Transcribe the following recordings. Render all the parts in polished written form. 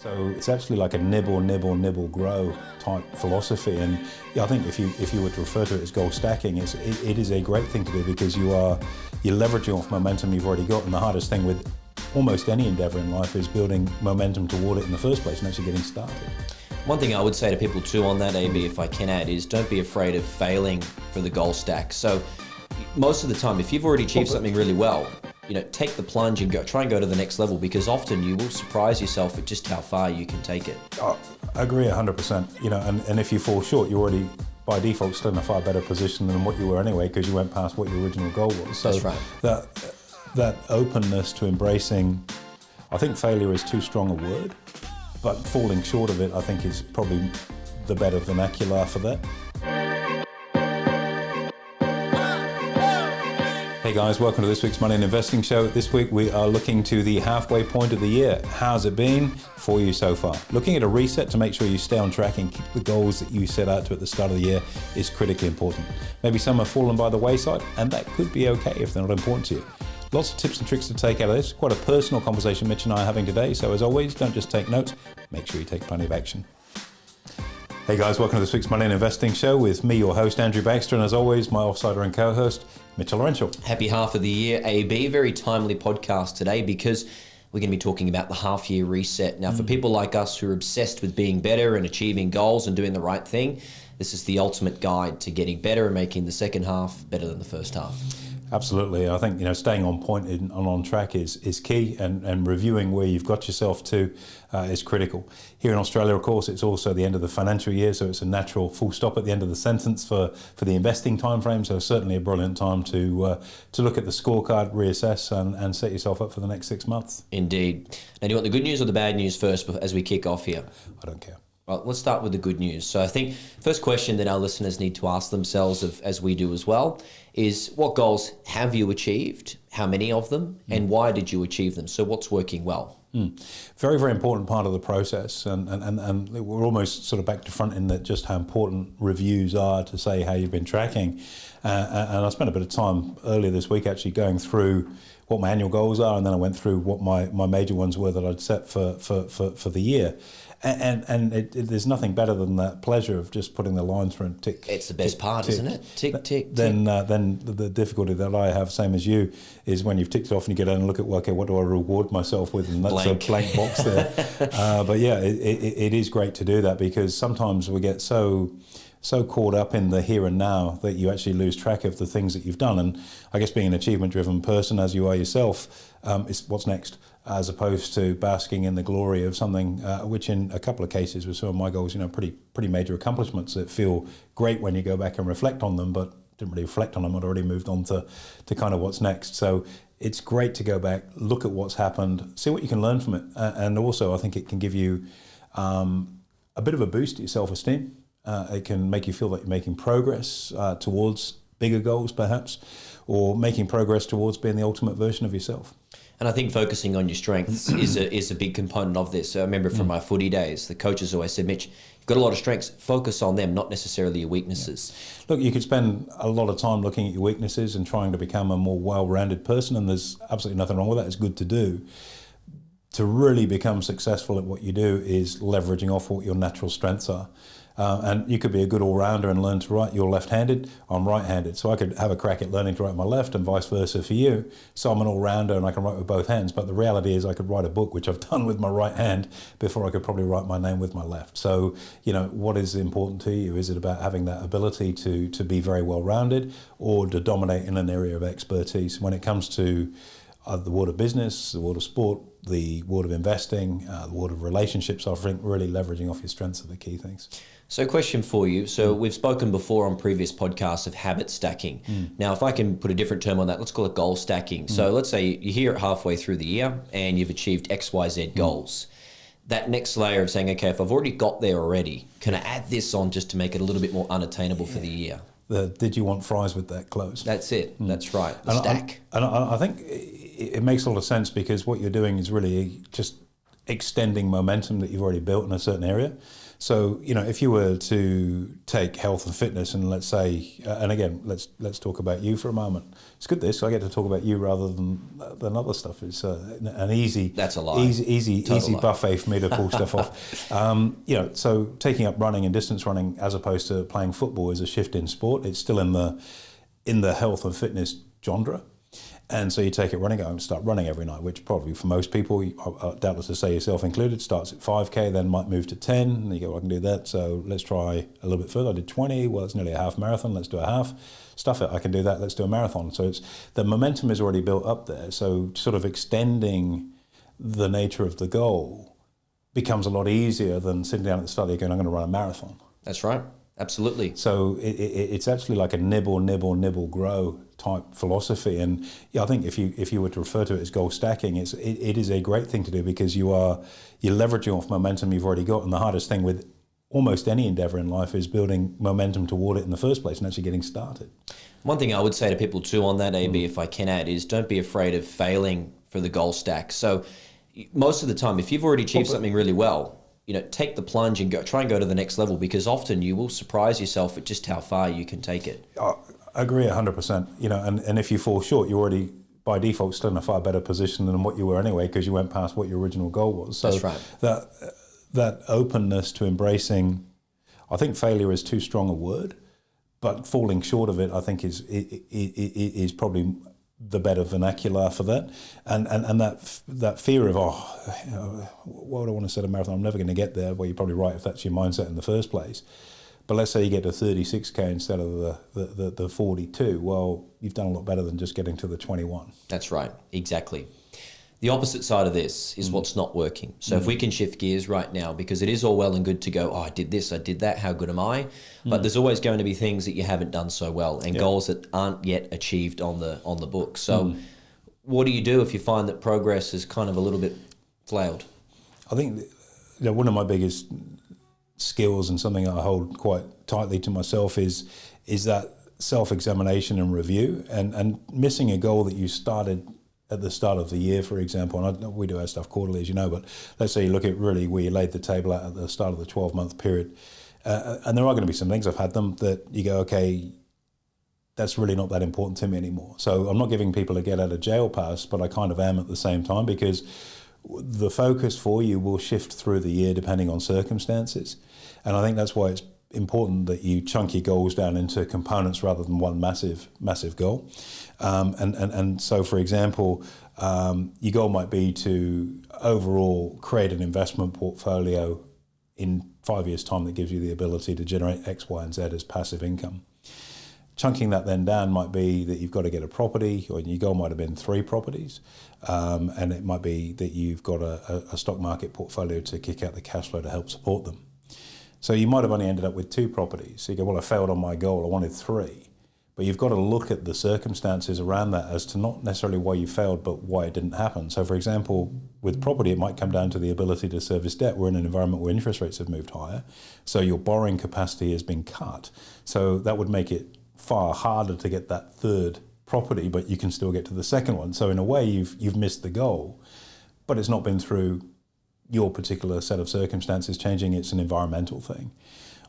So it's actually like a nibble, nibble, nibble, grow type philosophy. And yeah, I think if you were to refer to it as goal stacking, it is a great thing to do because you're leveraging off momentum you've already got. And the hardest thing with almost any endeavor in life is building momentum toward it in the first place and actually getting started. One thing I would say to people too on that, AB, if I can add, is don't be afraid of failing for the goal stack. So most of the time, if you've already achieved something really well, take the plunge and try and go to the next level, because often you will surprise yourself at just how far you can take it. I agree 100%. And if you fall short, you're already by default still in a far better position than what you were anyway, because you went past what your original goal was. So that's right. That openness to embracing, I think failure is too strong a word, but falling short of it, I think, is probably the better vernacular for that. Hey guys, welcome to this week's Money and Investing Show. This week we are looking to the halfway point of the year. How's it been for you so far? Looking at a reset to make sure you stay on track and keep the goals that you set out to at the start of the year is critically important. Maybe some have fallen by the wayside, and that could be okay if they're not important to you. Lots of tips and tricks to take out of this. Quite a personal conversation Mitch and I are having today. So as always, don't just take notes, make sure you take plenty of action. Hey guys, welcome to this week's Money and Investing Show with me, your host, Andrew Baxter, and as always, my offsider and co-host, Mitchell Olarenshaw. Happy half of the year, AB. Very timely podcast today because we're going to be talking about the half-year reset. Now, for people like us who are obsessed with being better and achieving goals and doing the right thing, this is the ultimate guide to getting better and making the second half better than the first half. Absolutely. I think staying on point and on track is key, and reviewing where you've got yourself to is critical. Here in Australia, of course, it's also the end of the financial year, so it's a natural full stop at the end of the sentence for the investing time frame. So certainly a brilliant time to look at the scorecard, reassess, and set yourself up for the next 6 months. Indeed. Now, do you want the good news or the bad news first as we kick off here? I don't care. Well, let's start with the good news. So I think first question that our listeners need to ask themselves, as we do as well, is what goals have you achieved, how many of them, and why did you achieve them? So what's working well? Very, very important part of the process, and we're almost sort of back to front in that just how important reviews are to say how you've been tracking. And I spent a bit of time earlier this week actually going through what my annual goals are, and then I went through what my major ones were that I'd set for the year. And there's nothing better than that pleasure of just putting the line through and tick. It's the best part, tick, isn't it? Tick, tick, then the difficulty that I have, same as you, is when you've ticked it off and you get out and look at, well, okay, what do I reward myself with? And that's a blank box there. But yeah, it is great to do that, because sometimes we get so caught up in the here and now that you actually lose track of the things that you've done. And I guess being an achievement-driven person, as you are yourself, is what's next, as opposed to basking in the glory of something which in a couple of cases with some of my goals, pretty major accomplishments that feel great when you go back and reflect on them, but didn't really reflect on them. I'd already moved on to kind of what's next. So it's great to go back, look at what's happened, see what you can learn from it. And also I think it can give you a bit of a boost to your self-esteem. It can make you feel that you're making progress towards bigger goals, perhaps, or making progress towards being the ultimate version of yourself. And I think focusing on your strengths is a big component of this. So I remember from my footy days, the coaches always said, Mitch, you've got a lot of strengths, focus on them, not necessarily your weaknesses. Yeah. Look, you could spend a lot of time looking at your weaknesses and trying to become a more well-rounded person, and there's absolutely nothing wrong with that. It's good to do. To really become successful at what you do is leveraging off what your natural strengths are. And you could be a good all-rounder and learn to write. You're left-handed, I'm right-handed. So I could have a crack at learning to write my left and vice versa for you. So I'm an all-rounder and I can write with both hands. But the reality is I could write a book, which I've done with my right hand, before I could probably write my name with my left. So, what is important to you? Is it about having that ability to be very well-rounded, or to dominate in an area of expertise? When it comes to the world of business, the world of sport, the world of investing, the world of relationships, I think really leveraging off your strengths are the key things. So question for you. So we've spoken before on previous podcasts of habit stacking. Now, if I can put a different term on that, let's call it goal stacking. So let's say you're here halfway through the year and you've achieved XYZ goals. That next layer of saying, okay, if I've already got there already, can I add this on just to make it a little bit more unattainable for the year? Did you want fries with that close? That's it. That's right. The stack. And I think it makes a lot of sense, because what you're doing is really just extending momentum that you've already built in a certain area. So, if you were to take health and fitness and let's say, and again, let's talk about you for a moment. It's good I get to talk about you rather than other stuff. It's an easy, that's a lie. Easy buffet for me to pull stuff off. So taking up running and distance running as opposed to playing football is a shift in sport. It's still in the health and fitness genre. And so you take it running, go and start running every night, which probably for most people, doubtless to say yourself included, starts at 5K, then might move to 10, and you go, I can do that, so let's try a little bit further. I did 20, well, it's nearly a half marathon, let's do a half. Stuff it, I can do that, let's do a marathon. So the momentum is already built up there, so sort of extending the nature of the goal becomes a lot easier than sitting down at the start there going, I'm going to run a marathon. That's right. Absolutely. So it's actually like a nibble, grow type philosophy. And I think if you were to refer to it as goal stacking, it is a great thing to do because you're leveraging off momentum you've already got. And the hardest thing with almost any endeavor in life is building momentum toward it in the first place and actually getting started. One thing I would say to people too on that, AB, if I can add, is don't be afraid of failing for the goal stack. So most of the time, if you've already achieved something really well, take the plunge and try and go to the next level because often you will surprise yourself at just how far you can take it. I agree 100%. And if you fall short, you're already by default still in a far better position than what you were anyway because you went past what your original goal was. So that's right. That openness to embracing, I think failure is too strong a word, but falling short of it, I think is probably the better vernacular for that, and that fear of what do I want to set a marathon? I'm never going to get there. Well, you're probably right if that's your mindset in the first place. But let's say you get to 36K instead of the 42. Well, you've done a lot better than just getting to the 21. That's right, exactly. The opposite side of this is what's not working. So if we can shift gears right now, because it is all well and good to go, I did this, I did that, how good am I? But there's always going to be things that you haven't done so well and goals that aren't yet achieved on the book. So what do you do if you find that progress is kind of a little bit flailed? I think one of my biggest skills and something I hold quite tightly to myself is that self-examination and review and missing a goal that you started at the start of the year, for example, and we do our stuff quarterly, as you know, but let's say you look at really where you laid the table out at the start of the 12-month period, and there are going to be some things, I've had them, that you go, okay, that's really not that important to me anymore. So I'm not giving people a get-out-of-jail pass, but I kind of am at the same time because the focus for you will shift through the year depending on circumstances. And I think that's why it's important that you chunk your goals down into components rather than one massive goal. And so, for example, your goal might be to overall create an investment portfolio in 5 years' time that gives you the ability to generate X, Y, and Z as passive income. Chunking that then down might be that you've got to get a property, or your goal might have been 3 properties, and it might be that you've got a stock market portfolio to kick out the cash flow to help support them. So you might have only ended up with 2 properties. So you go, well, I failed on my goal, I wanted 3. But you've got to look at the circumstances around that as to not necessarily why you failed, but why it didn't happen. So, for example, with property, it might come down to the ability to service debt. We're in an environment where interest rates have moved higher, so your borrowing capacity has been cut. So that would make it far harder to get that 3rd property, but you can still get to the 2nd one. So in a way, you've missed the goal, but it's not been through your particular set of circumstances changing. It's an environmental thing.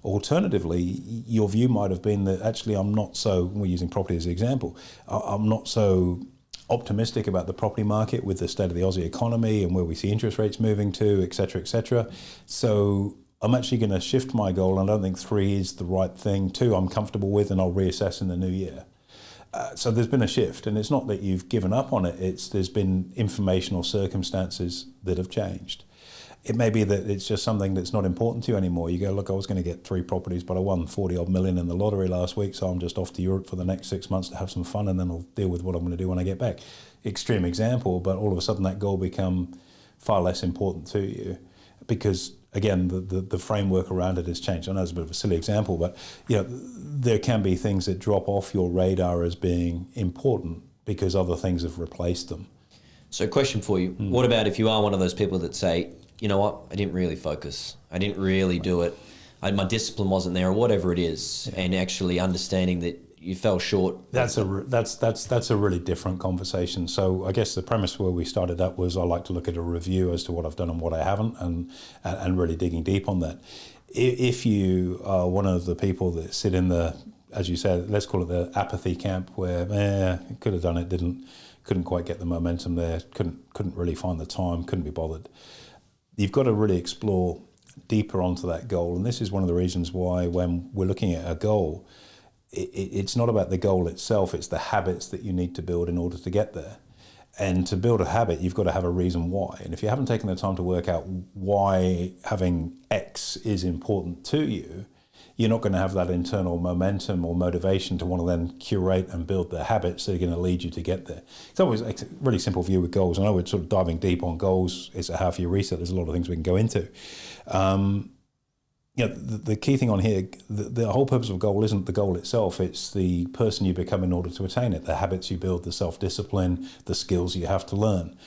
Alternatively, your view might have been that actually we're using property as an example, I'm not so optimistic about the property market with the state of the Aussie economy and where we see interest rates moving to, et cetera, et cetera. So I'm actually going to shift my goal, and I don't think 3 is the right thing. 2 I'm comfortable with, and I'll reassess in the new year. So there's been a shift, and it's not that you've given up on it, there's been informational circumstances that have changed. It may be that it's just something that's not important to you anymore. You go, look, I was going to get 3 properties, but I won 40-odd million in the lottery last week, so I'm just off to Europe for the next 6 months to have some fun, and then I'll deal with what I'm going to do when I get back. Extreme example, but all of a sudden that goal become far less important to you because, again, the framework around it has changed. I know it's a bit of a silly example, but there can be things that drop off your radar as being important because other things have replaced them. So question for you, what about if you are one of those people that say, you know what, I didn't really focus, I didn't really do it, my discipline wasn't there, or whatever it is, and actually understanding that you fell short? That's a really different conversation. So I guess the premise where we started that was I like to look at a review as to what I've done and what I haven't, and really digging deep on that. If you are one of the people that sit in the, as you said, let's call it the apathy camp, where could have done it, couldn't quite get the momentum there, couldn't really find the time, couldn't be bothered. You've got to really explore deeper onto that goal, and this is one of the reasons why when we're looking at a goal, it's not about the goal itself, it's the habits that you need to build in order to get there. And to build a habit, you've got to have a reason why. And if you haven't taken the time to work out why having X is important to you, you're not going to have that internal momentum or motivation to want to then curate and build the habits that are going to lead you to get there. It's always a really simple view with goals. I know we're sort of diving deep on goals. It's a half-year reset. There's a lot of things we can go into. The key thing on here, the whole purpose of a goal isn't the goal itself. It's the person you become in order to attain it, the habits you build, the self-discipline, the skills you have to learn.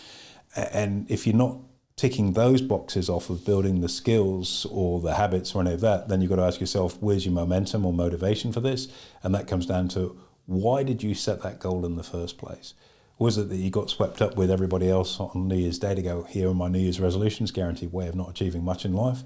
And if you're not ticking those boxes off of building the skills or the habits or any of that, then you've got to ask yourself, where's your momentum or motivation for this? And that comes down to, why did you set that goal in the first place? Was it that you got swept up with everybody else on New Year's Day to go, here are my New Year's resolutions, guaranteed way of not achieving much in life?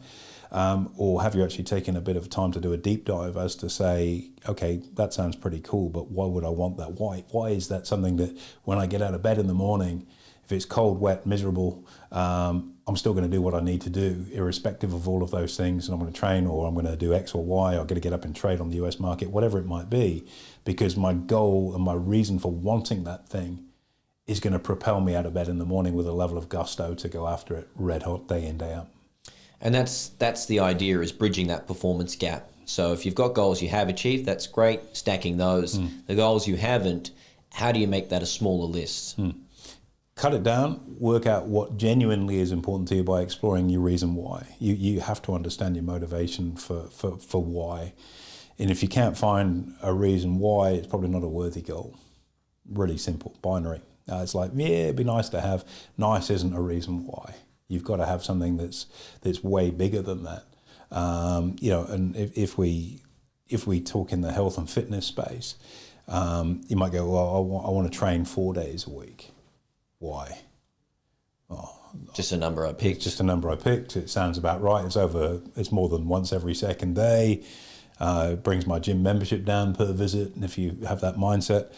Or have you actually taken a bit of time to do a deep dive as to say, okay, that sounds pretty cool, but why would I want that? Why is that something that when I get out of bed in the morning, if it's cold, wet, miserable, I'm still going to do what I need to do, irrespective of all of those things, and I'm going to train, or I'm going to do X or Y, I'm going to get up and trade on the US market, whatever it might be, because my goal and my reason for wanting that thing is going to propel me out of bed in the morning with a level of gusto to go after it red hot day in, day out. And that's the idea, is bridging that performance gap. So if you've got goals you have achieved, that's great, stacking those. The goals you haven't, how do you make that a smaller list? Cut it down, work out what genuinely is important to you by exploring your reason why. You have to understand your motivation for why. And if you can't find a reason why, it's probably not a worthy goal. Really simple, binary. It's like, yeah, it'd be nice to have. Nice isn't a reason why. You've got to have something that's way bigger than that. And if we talk in the health and fitness space, you might go, well, I want to train 4 days a week. Why? Oh, just a number I picked. Just a number I picked. It sounds about right. It's more than once every second day. It brings my gym membership down per visit, and if you have that mindset.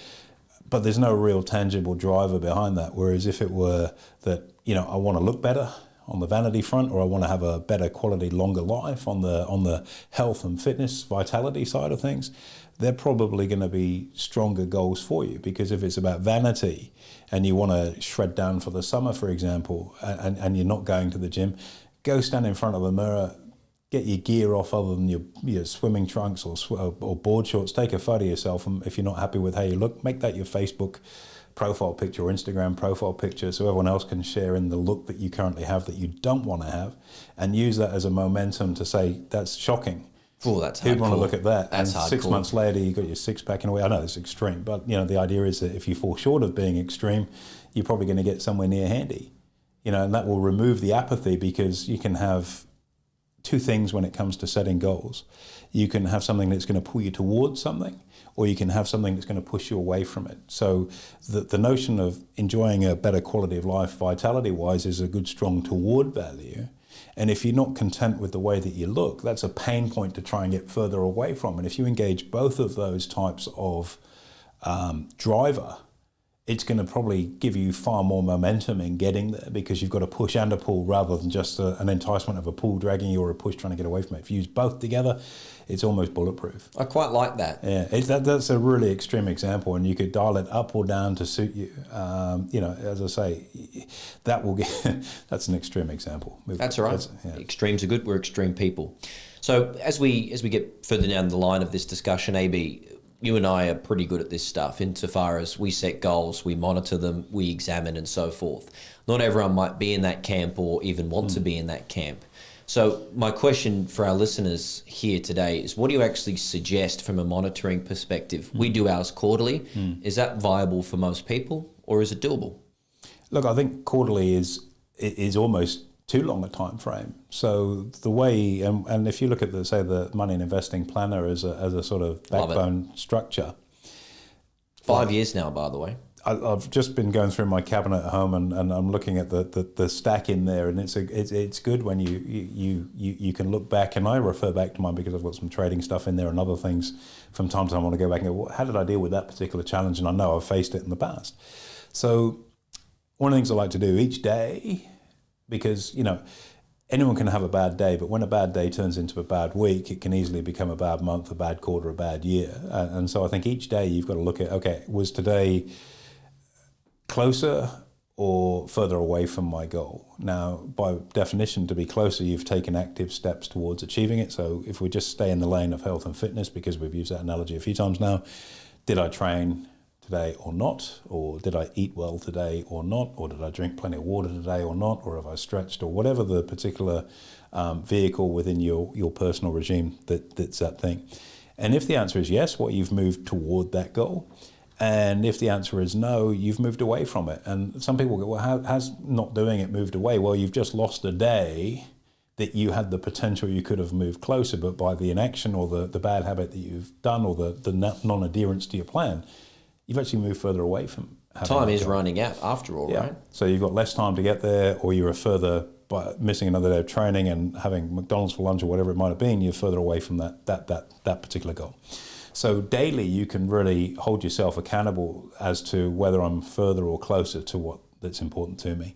But there's no real tangible driver behind that. Whereas if it were that, I want to look better on the vanity front, or I want to have a better quality, longer life on the health and fitness, vitality side of things, they're probably going to be stronger goals for you. Because if it's about vanity and you want to shred down for the summer, for example, and you're not going to the gym, go stand in front of the mirror, get your gear off other than your swimming trunks or board shorts, take a photo of yourself, and if you're not happy with how you look, make that your Facebook profile picture or Instagram profile picture so everyone else can share in the look that you currently have that you don't want to have, and use that as a momentum to say, that's shocking. Oh, that's hardcore. Who'd want to look at that? That's and hardcore. 6 months later, you got your six-pack in a way. I know it's extreme, but the idea is that if you fall short of being extreme, you're probably going to get somewhere near handy. And that will remove the apathy, because you can have two things when it comes to setting goals. You can have something that's going to pull you towards something, or you can have something that's going to push you away from it. So the notion of enjoying a better quality of life vitality-wise is a good, strong toward value. And if you're not content with the way that you look, that's a pain point to try and get further away from. And if you engage both of those types of driver, it's going to probably give you far more momentum in getting there, because you've got a push and a pull rather than just an enticement of a pull dragging you or a push trying to get away from it. If you use both together, it's almost bulletproof. I quite like that. Yeah, that's a really extreme example, and you could dial it up or down to suit you. As I say, that will get that's an extreme example. That's all right. Extremes are good. We're extreme people. So as we get further down the line of this discussion, AB, you and I are pretty good at this stuff insofar as we set goals, we monitor them, we examine and so forth. Not everyone might be in that camp or even want to be in that camp. So my question for our listeners here today is, what do you actually suggest from a monitoring perspective? We do ours quarterly. Is that viable for most people, or is it doable? Look, I think quarterly is almost too long a time frame. So the way, and if you look at the Money and Investing Planner as a sort of backbone structure, 5 years now, by the way. I've just been going through my cabinet at home, and I'm looking at the stack in there, and it's good when you can look back, and I refer back to mine because I've got some trading stuff in there and other things. From time to time I want to go back and go, well, how did I deal with that particular challenge? And I know I've faced it in the past. So one of the things I like to do each day, because anyone can have a bad day, but when a bad day turns into a bad week, it can easily become a bad month, a bad quarter, a bad year. And so I think each day you've got to look at, okay, was today closer or further away from my goal? Now, by definition, to be closer, you've taken active steps towards achieving it. So if we just stay in the lane of health and fitness, because we've used that analogy a few times now, did I train today or not? Or did I eat well today or not? Or did I drink plenty of water today or not? Or have I stretched? Or whatever the particular vehicle within your personal regime that's that thing. And if the answer is yes, well, you've moved toward that goal. And if the answer is no, you've moved away from it. And some people go, well, how has not doing it moved away? Well, you've just lost a day that you had the potential you could have moved closer, but by the inaction or the bad habit that you've done, or the non-adherence to your plan, you've actually moved further away from having time is running out after all, right? So you've got less time to get there, or you're further by missing another day of training and having McDonald's for lunch or whatever it might have been. You're further away from that particular goal. So daily, you can really hold yourself accountable as to whether I'm further or closer to what that's important to me.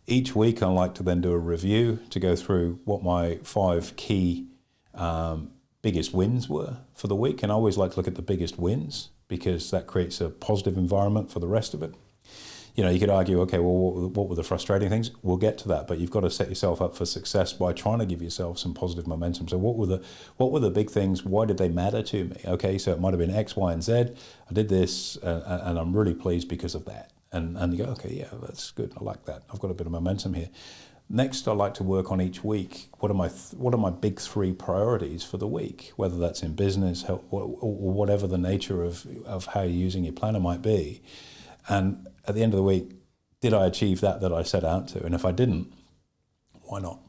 Each week, I like to then do a review to go through what my 5 key biggest wins were for the week. And I always like to look at the biggest wins, because that creates a positive environment for the rest of it. You could argue, okay, well, what were the frustrating things? We'll get to that, but you've got to set yourself up for success by trying to give yourself some positive momentum. So what were the big things? Why did they matter to me? Okay, so it might have been X, Y, and Z. I did this, and I'm really pleased because of that. And you go, okay, yeah, that's good. I like that. I've got a bit of momentum here. Next, I like to work on each week. What are my big 3 priorities for the week? Whether that's in business, health, or whatever the nature of how you're using your planner might be. And at the end of the week, did I achieve that I set out to? And if I didn't, why not?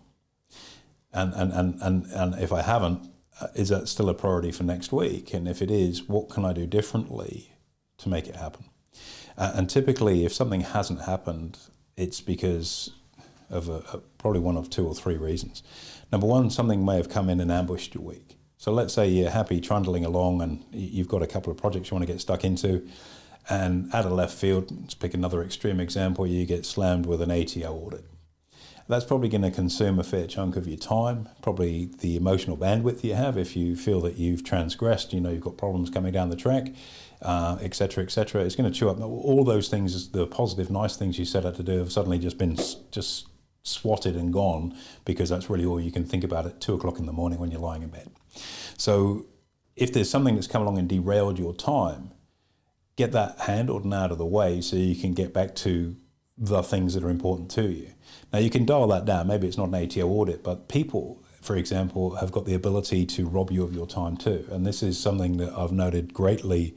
And if I haven't, is that still a priority for next week? And if it is, what can I do differently to make it happen? And typically, if something hasn't happened, it's because of probably one of 2 or 3 reasons. Number one, something may have come in and ambushed your week. So let's say you're happy trundling along and you've got a couple of projects you want to get stuck into, and out of left field, let's pick another extreme example, you get slammed with an ATO audit. That's probably going to consume a fair chunk of your time, probably the emotional bandwidth you have if you feel that you've transgressed, you've got problems coming down the track, et cetera, et cetera. It's going to chew up all those things, the positive, nice things you set out to do have suddenly just been just swatted and gone, because that's really all you can think about at 2 o'clock in the morning when you're lying in bed. So if there's something that's come along and derailed your time, get that handled and out of the way so you can get back to the things that are important to you. Now, you can dial that down. Maybe it's not an ATO audit, but people, for example, have got the ability to rob you of your time too. And this is something that I've noted greatly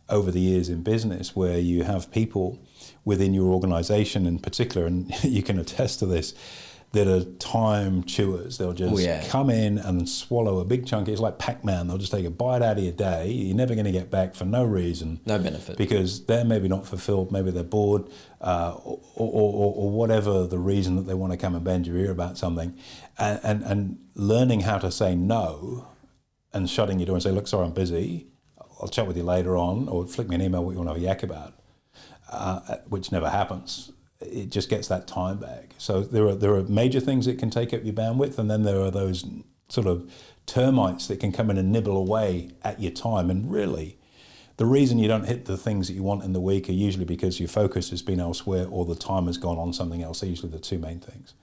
over the years in business, where you have people within your organization in particular, and you can attest to this, that are time chewers. They'll just come in and swallow a big chunk. It's like Pac-Man. They'll just take a bite out of your day. You're never going to get back for no reason. No benefit. Because they're maybe not fulfilled, maybe they're bored, or whatever the reason that they want to come and bend your ear about something. And learning how to say no and shutting your door and say, look, sorry, I'm busy. I'll chat with you later on, or flick me an email what you want to have a yak about, which never happens. It just gets that time back. So there are major things that can take up your bandwidth, and then there are those sort of termites that can come in and nibble away at your time. And really, the reason you don't hit the things that you want in the week are usually because your focus has been elsewhere, or the time has gone on something else. They're usually the 2 main things.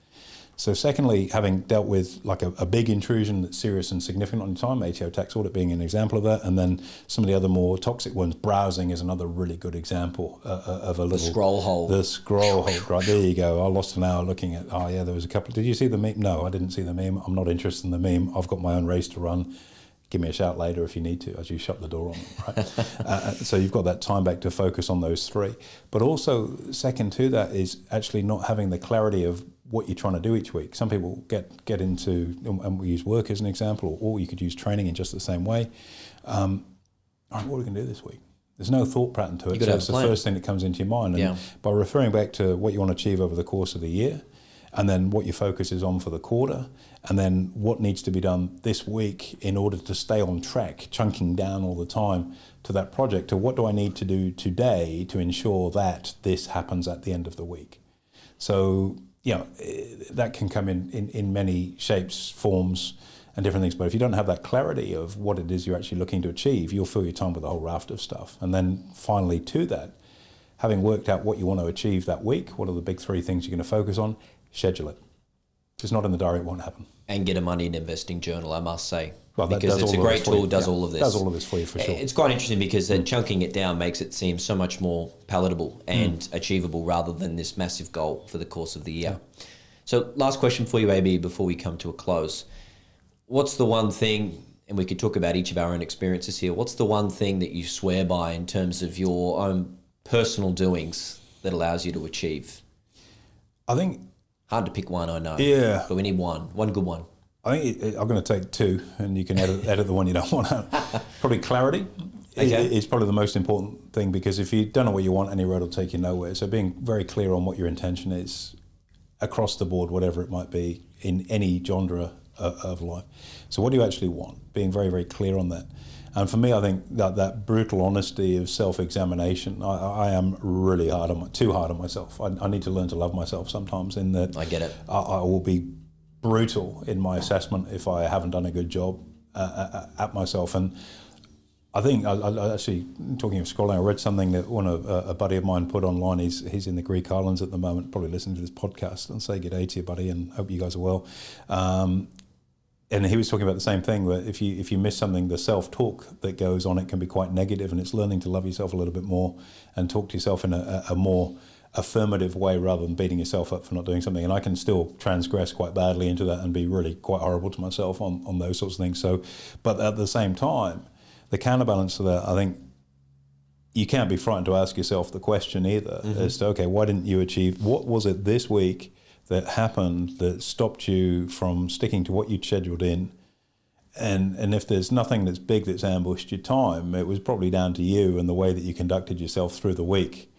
So secondly, having dealt with like a big intrusion that's serious and significant on your time, ATO tax audit being an example of that, and then some of the other more toxic ones, browsing is another really good example of a little... The scroll hole. The scroll hole, right, there you go. I lost an hour looking at, there was a couple... Did you see the meme? No, I didn't see the meme. I'm not interested in the meme. I've got my own race to run. Give me a shout later if you need to, as you shut the door on them, right? So you've got that time back to focus on those 3. But also, second to that is actually not having the clarity of what you're trying to do each week. Some people get into, and we use work as an example, or you could use training in just the same way. All right, what are we going to do this week? There's no thought pattern to it. So it's the first thing that comes into your mind. And by referring back to what you want to achieve over the course of the year, and then what your focus is on for the quarter, and then what needs to be done this week in order to stay on track, chunking down all the time to that project, to what do I need to do today to ensure that this happens at the end of the week. So, that can come in many shapes, forms, and different things. But if you don't have that clarity of what it is you're actually looking to achieve, you'll fill your time with a whole raft of stuff. And then finally to that, having worked out what you want to achieve that week, what are the big 3 things you're going to focus on, schedule it. If it's not in the diary, it won't happen. And get a money and investing journal, I must say. Well, because it's a great tool, does all of this. Does all of this for you, for sure. It's quite interesting because chunking it down makes it seem so much more palatable and achievable rather than this massive goal for the course of the year. Yeah. So last question for you, AB, before we come to a close. What's the one thing, and we could talk about each of our own experiences here, what's the one thing that you swear by in terms of your own personal doings that allows you to achieve? I think... Hard to pick one, I know. Yeah. But we need one good one. I think I'm going to take 2, and you can edit the one you don't want out. Probably clarity is probably the most important thing, because if you don't know what you want, any road will take you nowhere. So being very clear on what your intention is across the board, whatever it might be, in any genre of life. So what do you actually want? Being very, very clear on that. And for me, I think that brutal honesty of self-examination, I am really too hard on myself. I need to learn to love myself sometimes, in that I get it. I will be brutal in my assessment if I haven't done a good job at myself. And I think, I actually, talking of scrolling, I read something that a buddy of mine put online. He's in the Greek islands at the moment, probably listening to this podcast, and say good day to you, buddy, and hope you guys are well. And he was talking about the same thing, where if you miss something, the self-talk that goes on, it can be quite negative, and it's learning to love yourself a little bit more and talk to yourself in a more affirmative way rather than beating yourself up for not doing something. And I can still transgress quite badly into that and be really quite horrible to myself on those sorts of things. So, but at the same time, the counterbalance to that, I think you can't be frightened to ask yourself the question either, as to, okay, why didn't you achieve, what was it this week that happened that stopped you from sticking to what you'd scheduled in? And if there's nothing that's big that's ambushed your time, it was probably down to you and the way that you conducted yourself through the week.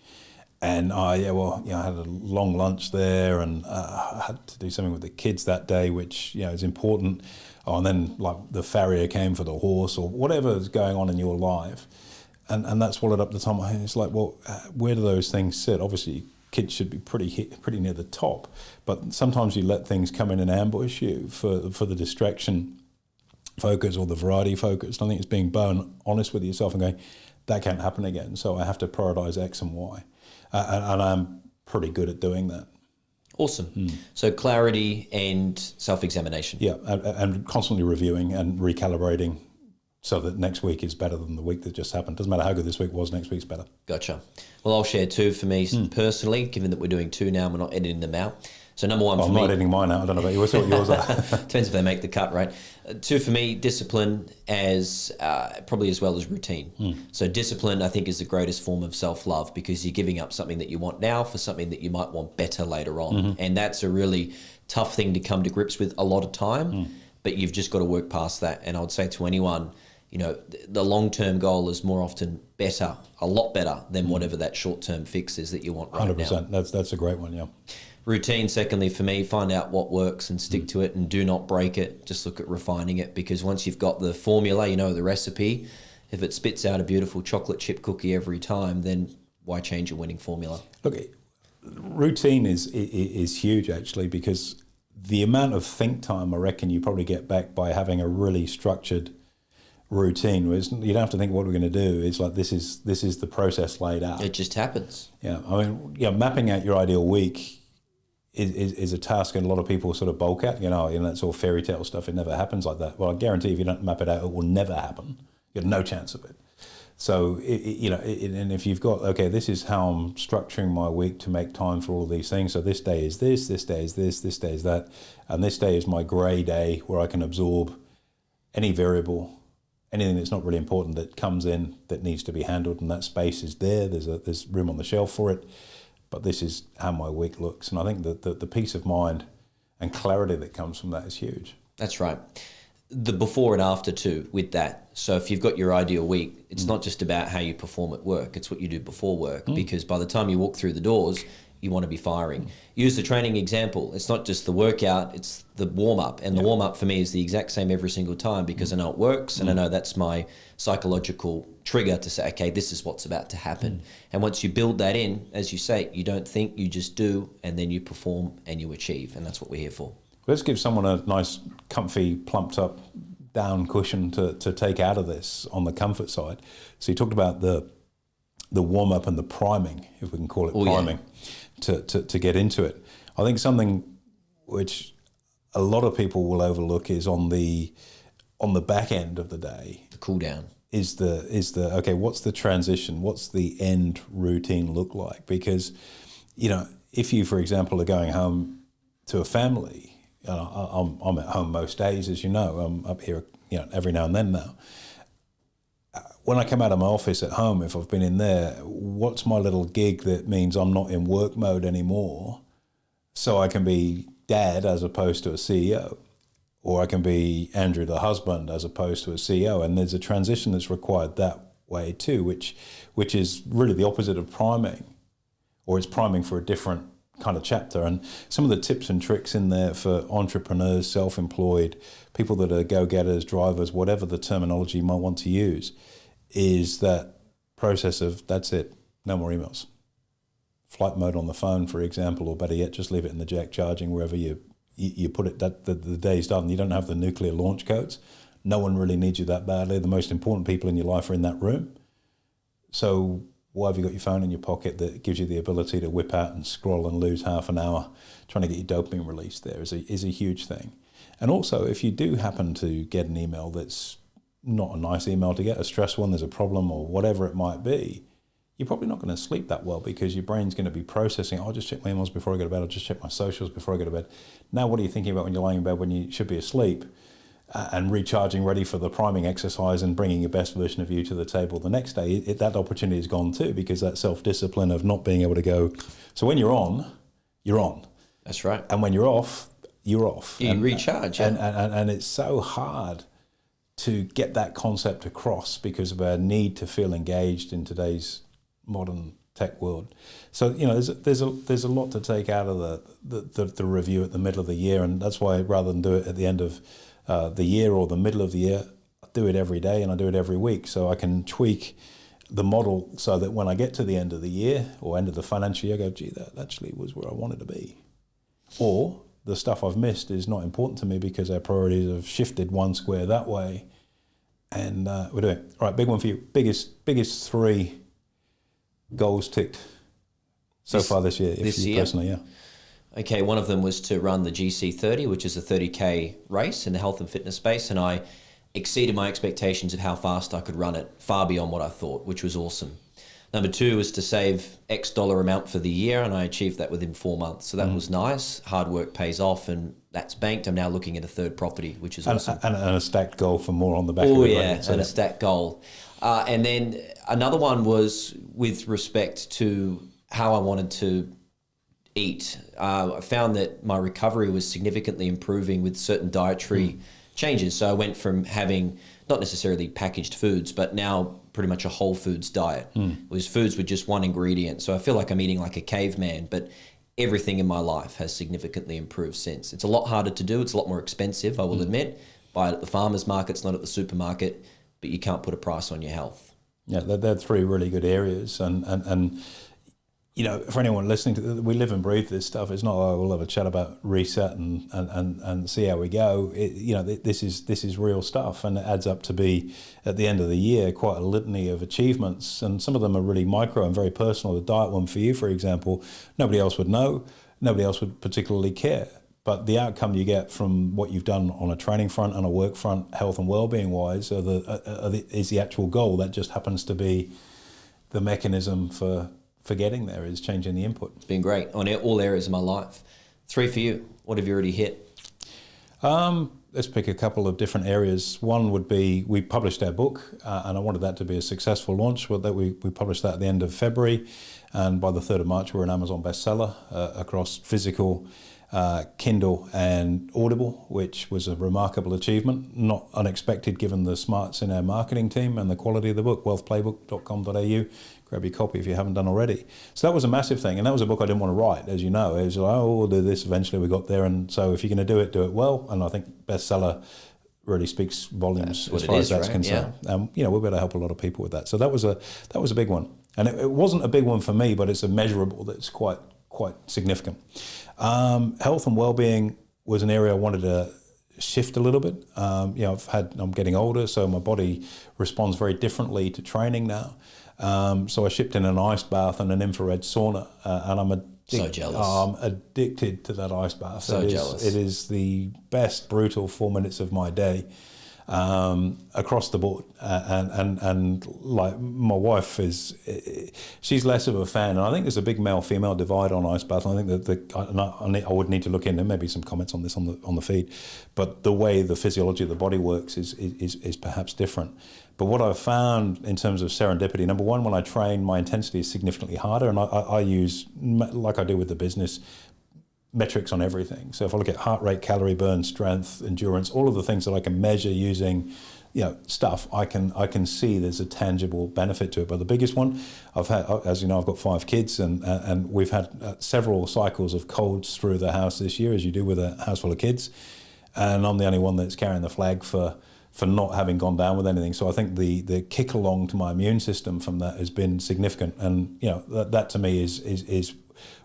And I had a long lunch there, and I had to do something with the kids that day, which is important. And then like the farrier came for the horse, or whatever's going on in your life, and that swallowed up the time. It's like, well, where do those things sit? Obviously, kids should be pretty near the top, but sometimes you let things come in and ambush you for the distraction focus or the variety focus. I think it's being bone honest with yourself and going, that can't happen again, so I have to prioritize X and Y. And I'm pretty good at doing that. Awesome. So clarity and self-examination. Yeah, and constantly reviewing and recalibrating so that next week is better than the week that just happened. Doesn't matter how good this week was, next week's better. Gotcha. Well, I'll share 2 for me personally, given that we're doing 2 now and we're not editing them out. So number 1 for me... I'm not editing mine out. I don't know about you. What's what yours are? Depends if they make the cut, right? 2 for me, discipline as probably as well as routine. So discipline, I think, is the greatest form of self-love, because you're giving up something that you want now for something that you might want better later on. And that's a really tough thing to come to grips with a lot of time, but you've just got to work past that. And I would say to anyone, the long-term goal is more often better, a lot better than whatever that short-term fix is that you want right 100%. now. That's a great one, yeah. Routine, secondly, for me, find out what works and stick to it, and do not break it. Just look at refining it, because once you've got the formula, the recipe, if it spits out a beautiful chocolate chip cookie every time, then why change your winning formula? Look, routine is huge, actually, because the amount of think time I reckon you probably get back by having a really structured routine, whereas you don't have to think what we're going to do. It's like this is the process laid out. It just happens. Yeah, I mean, mapping out your ideal week is a task, and a lot of people sort of bulk at. That's all fairy tale stuff. It never happens like that. Well, I guarantee if you don't map it out, it will never happen. You have no chance of it. So and if you've got, okay, this is how I'm structuring my week to make time for all these things. So this day is this day is this day is that, and this day is my grey day where I can absorb any variable, anything that's not really important that comes in that needs to be handled, and that space is there. There's room on the shelf for it. But this is how my week looks. And I think that the peace of mind and clarity that comes from that is huge. That's right. the before and after too with that. So if you've got your ideal week, it's not just about how you perform at work, it's what you do before work, because by the time you walk through the doors, you want to be firing. Use the training example. It's not just the workout, it's the warm-up. And the warm-up for me is the exact same every single time, because I know it works and I know that's my psychological trigger to say, okay, this is what's about to happen. And once you build that in, as you say, you don't think, you just do, and then you perform and you achieve. And that's what we're here for. Let's give someone a nice, comfy, plumped up down cushion to take out of this on the comfort side. So you talked about the warm-up and the priming, if we can call it priming, to get into it. I think something which a lot of people will overlook is on the back end of the day. The cool down. Is the okay, what's the transition? What's the end routine look like? Because, if you, for example, are going home to a family, I'm at home most days, as you know. I'm up here, every now and then now. When I come out of my office at home, if I've been in there, what's my little gig that means I'm not in work mode anymore, so I can be dad as opposed to a CEO, or I can be Andrew the husband as opposed to a CEO, and there's a transition that's required that way too, which is really the opposite of priming, or it's priming for a different kind of chapter. And some of the tips and tricks in there for entrepreneurs, self-employed, people that are go-getters, drivers, whatever the terminology you might want to use, is that process of, that's it, no more emails. Flight mode on the phone, for example, or better yet, just leave it in the jack charging wherever you put it, that the day's done. You don't have the nuclear launch codes. No one really needs you that badly. The most important people in your life are in that room. So why have you got your phone in your pocket that gives you the ability to whip out and scroll and lose half an hour trying to get your dopamine released there is a huge thing. And also, if you do happen to get an email that's not a nice email to get, a stressful one, there's a problem or whatever it might be, you're probably not going to sleep that well, because your brain's going to be processing, I'll just check my emails before I go to bed, I'll just check my socials before I go to bed. Now what are you thinking about when you're lying in bed when you should be asleep? And recharging, ready for the priming exercise and bringing your best version of you to the table the next day, that opportunity is gone too, because that self-discipline of not being able to go. So when you're on, you're on. That's right. And when you're off, you're off. You recharge. And it's so hard to get that concept across because of our need to feel engaged in today's modern tech world. So, there's a lot to take out of the review at the middle of the year, and that's why rather than do it at the end of the year or the middle of the year, I do it every day and I do it every week, so I can tweak the model so that when I get to the end of the year or end of the financial year, I go, gee, that actually was where I wanted to be. Or the stuff I've missed is not important to me because our priorities have shifted one square that way, and we're doing it. All right, big one for you. Biggest 3 goals ticked so far this year, if you personally, yeah. Okay, one of them was to run the GC30, which is a 30K race in the health and fitness space, and I exceeded my expectations of how fast I could run it, far beyond what I thought, which was awesome. Number 2 was to save X dollar amount for the year, and I achieved that within 4 months. So that was nice. Hard work pays off, and that's banked. I'm now looking at a 3rd property, which is awesome. And a stacked goal for more on the back of it. Oh, yeah, and a stacked goal. And then another one was with respect to how I wanted to eat. I found that my recovery was significantly improving with certain dietary changes. So I went from having not necessarily packaged foods, but now pretty much a whole foods diet. It was foods with just one ingredient. So I feel like I'm eating like a caveman, but everything in my life has significantly improved since. It's a lot harder to do. It's a lot more expensive, I will admit. Buy it at the farmer's market, it's not at the supermarket, but you can't put a price on your health. Yeah, they're 3 really good areas. And for anyone listening to this, we live and breathe this stuff. It's not, we'll have a chat about reset and see how we go. This is real stuff, and it adds up to be, at the end of the year, quite a litany of achievements. And some of them are really micro and very personal. The diet one for you, for example, nobody else would know. Nobody else would particularly care. But the outcome you get from what you've done on a training front and a work front, health and well-being wise, is the actual goal. That just happens to be the mechanism for getting there, is changing the input. It's been great on all areas of my life. 3 for you. What have you already hit? Let's pick a couple of different areas. One would be, we published our book, and I wanted that to be a successful launch. We published that at the end of February, and by the 3rd of March, we're an Amazon bestseller across physical Kindle and Audible, which was a remarkable achievement, not unexpected given the smarts in our marketing team and the quality of the book, wealthplaybook.com.au. Grab your copy if you haven't done already. So that was a massive thing, and that was a book I didn't want to write, as you know. It was like, oh, we'll do this. Eventually we got there, and so if you're going to do it well. And I think bestseller really speaks volumes as far as that's concerned. Yeah. We'll be able to help a lot of people with that. So that was a big one, and it wasn't a big one for me, but it's a measurable that's quite significant. Health and well-being was an area I wanted to shift a little bit. I'm getting older, so my body responds very differently to training now. So I shipped in an ice bath and an infrared sauna, and I'm so jealous. I'm addicted to that ice bath. So jealous. It is the best brutal 4 minutes of my day, across the board. And like my wife she's less of a fan. And I think there's a big male-female divide on ice bath. I think that I would need to look into maybe some comments on this on the feed, but the way the physiology of the body works is perhaps different. But what I've found in terms of serendipity, number one, when I train, my intensity is significantly harder, and I use, like I do with the business, metrics on everything. So if I look at heart rate, calorie burn, strength, endurance, all of the things that I can measure using, stuff, I can see there's a tangible benefit to it. But the biggest one, I've had, as you know, I've got 5 kids, and we've had several cycles of colds through the house this year, as you do with a house full of kids, and I'm the only one that's carrying the flag for not having gone down with anything. So I think the kick along to my immune system from that has been significant, and that to me is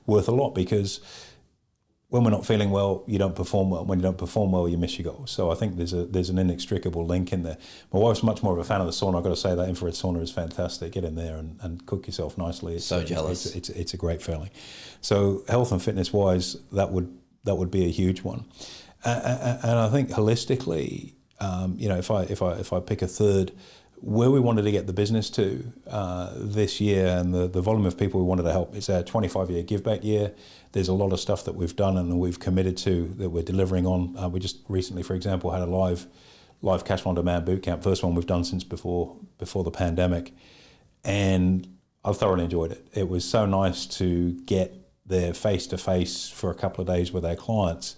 worth a lot, because when we're not feeling well, you don't perform well. When you don't perform well, you miss your goals. So I think there's an inextricable link in there. My wife's much more of a fan of the sauna. I've got to say that infrared sauna is fantastic. Get in there and cook yourself nicely. So jealous. It's a great feeling. So health and fitness wise, that would be a huge one. And I think holistically, if I pick a third, where we wanted to get the business to this year, and the volume of people we wanted to help, it's our 25-year give back year. There's a lot of stuff that we've done and we've committed to that we're delivering on. We just recently, for example, had a live cash flow on demand boot camp, first one we've done since before the pandemic, and I've thoroughly enjoyed it. It was so nice to get there face to face for a couple of days with our clients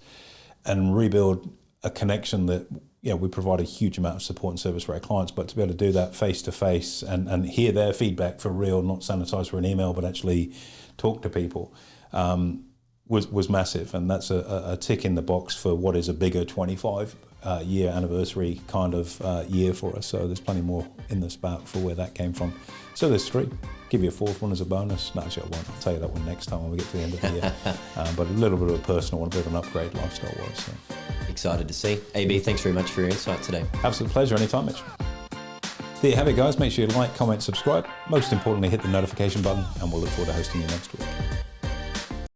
and rebuild a connection that, we provide a huge amount of support and service for our clients, but to be able to do that face to face and hear their feedback for real, not sanitized for an email, but actually talk to people, was massive. And that's a tick in the box for what is a bigger 25-year anniversary kind of year for us. So there's plenty more in the spout for where that came from. So there's 3. Give you a 4th one as a bonus. No, actually I won't. I'll tell you that one next time when we get to the end of the year. But a little bit of a personal one, a bit of an upgrade lifestyle-wise. So. Excited to see. AB, thanks very much for your insight today. Absolute pleasure. Anytime, Mitch. There you have it, guys. Make sure you like, comment, subscribe. Most importantly, hit the notification button, and we'll look forward to hosting you next week.